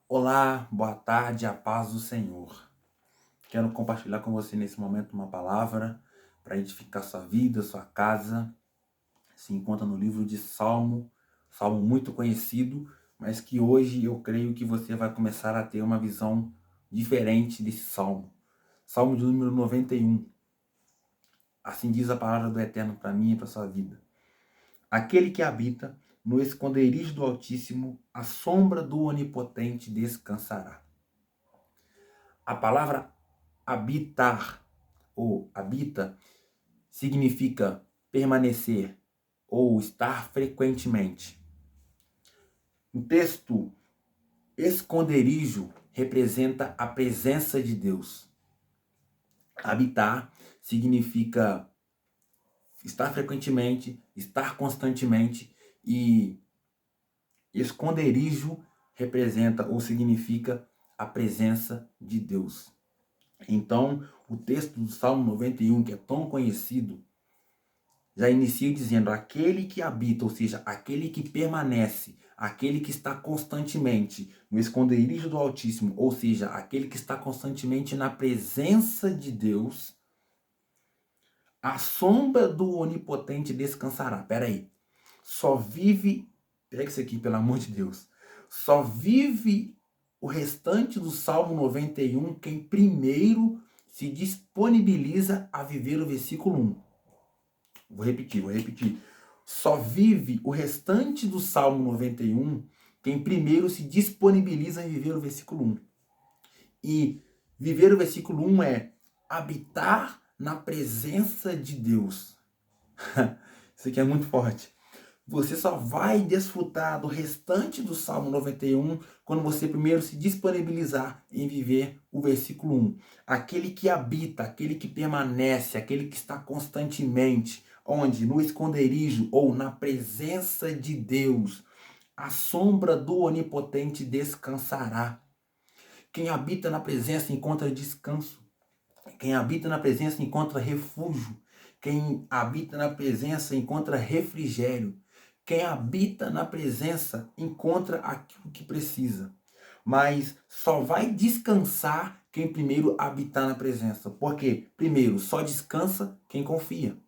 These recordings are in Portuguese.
Olá, boa tarde, a paz do Senhor. Quero compartilhar com você nesse momento uma palavra para edificar sua vida, sua casa. Se encontra no livro de Salmo, Salmo muito conhecido, mas que hoje eu creio que você vai começar a ter uma visão diferente desse Salmo. Salmo de número 91. Assim diz a palavra do Eterno para mim e para sua vida. Aquele que habita no esconderijo do Altíssimo, à sombra do Onipotente descansará. A palavra habitar ou habita significa permanecer ou estar frequentemente. O texto esconderijo representa a presença de Deus. Habitar significa estar frequentemente, estar constantemente, e esconderijo representa ou significa a presença de Deus. Então, o texto do Salmo 91, que é tão conhecido, já inicia dizendo: aquele que habita, ou seja, aquele que permanece, aquele que está constantemente no esconderijo do Altíssimo, ou seja, aquele que está constantemente na presença de Deus, à sombra do Onipotente descansará. Peraí, só vive, pega isso aqui pelo amor de Deus, só vive o restante do Salmo 91 quem primeiro se disponibiliza a viver o versículo 1. Vou repetir. Só vive o restante do Salmo 91 quem primeiro se disponibiliza a viver o versículo 1. E viver o versículo 1 é habitar na presença de Deus. Isso aqui é muito forte. Você só vai desfrutar do restante do Salmo 91 quando você primeiro se disponibilizar em viver o versículo 1. Aquele que habita, aquele que permanece, aquele que está constantemente, onde? No esconderijo ou na presença de Deus, à sombra do Onipotente descansará. Quem habita na presença encontra descanso. Quem habita na presença encontra refúgio. Quem habita na presença encontra refrigério. Quem habita na presença encontra aquilo que precisa. Mas só vai descansar quem primeiro habitar na presença. Por quê? Primeiro, só descansa quem confia.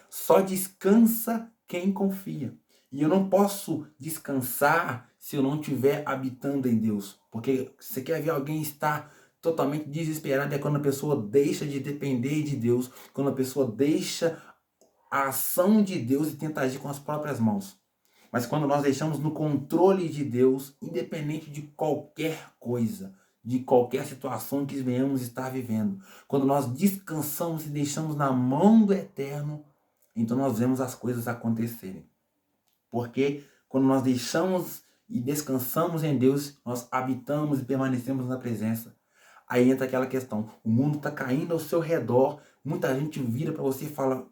Só descansa quem confia. E eu não posso descansar se eu não estiver habitando em Deus. Porque você quer ver alguém estar totalmente desesperado é quando a pessoa deixa de depender de Deus, quando a pessoa deixa a ação de Deus e tenta agir com as próprias mãos. Mas quando nós deixamos no controle de Deus, independente de qualquer coisa, de qualquer situação que venhamos estar vivendo, quando nós descansamos e deixamos na mão do Eterno, então nós vemos as coisas acontecerem. Porque quando nós deixamos e descansamos em Deus, nós habitamos e permanecemos na presença. Aí entra aquela questão, o mundo está caindo ao seu redor, muita gente vira para você e fala: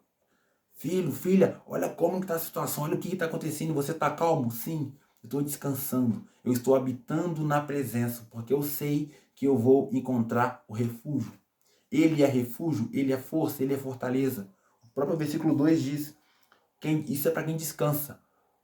filho, filha, olha como está a situação, olha o que está acontecendo, você está calmo? Sim, eu estou descansando, eu estou habitando na presença, porque eu sei que eu vou encontrar o refúgio. Ele é refúgio, ele é força, ele é fortaleza. O próprio versículo 2 diz, isso é para quem descansa.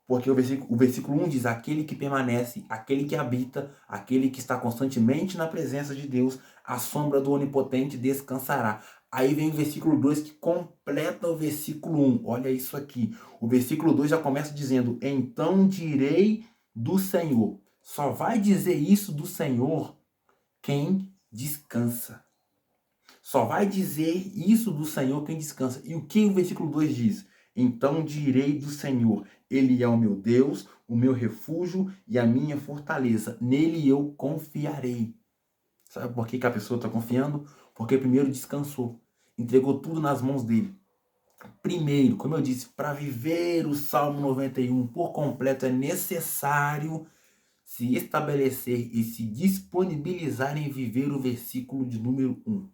Porque o versículo 1 diz: aquele que permanece, aquele que habita, aquele que está constantemente na presença de Deus, à sombra do Onipotente descansará. Aí vem o versículo 2 que completa o versículo 1. Olha isso aqui. O versículo 2 já começa dizendo: então direi do Senhor. Só vai dizer isso do Senhor quem descansa. Só vai dizer isso do Senhor quem descansa. E o que o versículo 2 diz? Então direi do Senhor: Ele é o meu Deus, o meu refúgio e a minha fortaleza. Nele eu confiarei. Sabe por que a pessoa está confiando? Porque primeiro descansou. Entregou tudo nas mãos dele. Primeiro, como eu disse, para viver o Salmo 91 por completo é necessário se estabelecer e se disponibilizar em viver o versículo de número 1.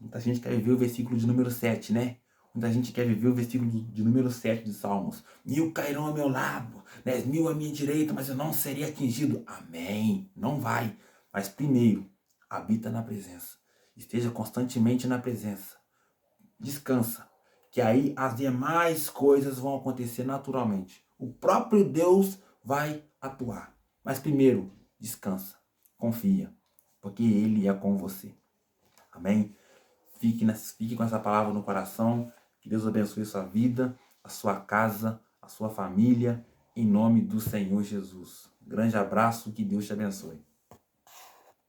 Muita gente quer viver o versículo de número 7, né? Muita gente quer viver o versículo de número 7 de Salmos. 1000 cairão ao meu lado, 10.000 à minha direita, mas eu não serei atingido. Amém. Não vai. Mas primeiro, habita na presença. Esteja constantemente na presença. Descansa. Que aí as demais coisas vão acontecer naturalmente. O próprio Deus vai atuar. Mas primeiro, descansa. confia, porque Ele é com você. Amém? Fique com essa palavra no coração. Que Deus abençoe a sua vida, a sua casa, a sua família, em nome do Senhor Jesus. Grande abraço, que Deus te abençoe.